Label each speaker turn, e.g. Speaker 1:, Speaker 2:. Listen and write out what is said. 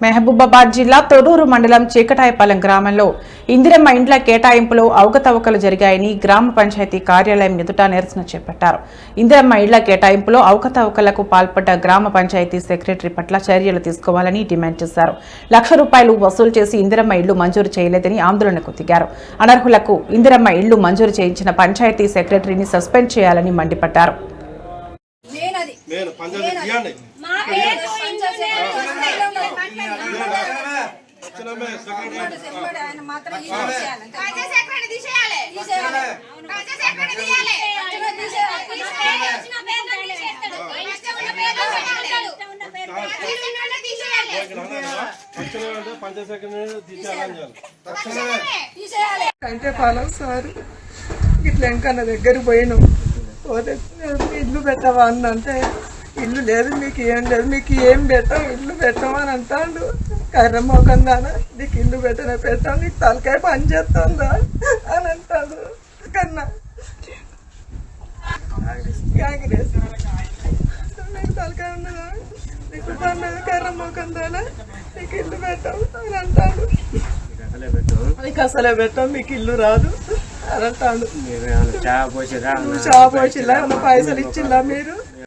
Speaker 1: మహబూబాబాద్ జిల్లా తొర్రూరు మండలం చీకటాయపాలెం గ్రామంలో ఇందిరమ్మ ఇండ్ల కేటాయింపులో అవకతవకలు జరిగాయని గ్రామ పంచాయతీ కార్యాలయం ఎదుట నిరసన చేపట్టారు. ఇందిరమ్మ ఇండ్ల కేటాయింపులో అవకతవకలకు పాల్పడ్డ గ్రామ పంచాయతీ సెక్రటరీ పట్ల చర్యలు తీసుకోవాలని డిమాండ్ చేశారు. ₹1,00,000 వసూలు చేసి ఇందిరమ్మ ఇళ్లు మంజూరు చేయలేదని ఆందోళనకు దిగారు. అనర్హులకు ఇందిరమ్మ ఇళ్లు మంజూరు చేయించిన పంచాయతీ సెక్రటరీని సస్పెండ్ చేయాలని మండిపడ్డారు.
Speaker 2: అంటే పాలం సార్ ఇట్లా ఇంకా నా దగ్గరికి పోయిను పోతే ఇల్లు పెట్టవా అంటే ఇల్లు లేదు, మీకు ఏం లేదు, మీకు ఏం పెట్టాం, ఇల్లు పెట్టమని అంటాడు. కర్ర మోకం దానా నీకు ఇల్లు పెట్టాం, నీకు తలకాయ పని చేస్తుందా అని అంటాడు. కన్నా కాంగ్రెస్ నీకు తలకాయ ఉన్నదా, నీకు కర్ర మోకం దానా నీకు ఇల్లు పెట్టాం అని అంటాడు. నీకు అసలే పెట్టాం, మీకు ఇల్లు రాదు అని అంటాడు. నువ్వు షాప్ వచ్చిలా, పైసలు ఇచ్చిలా మీరు?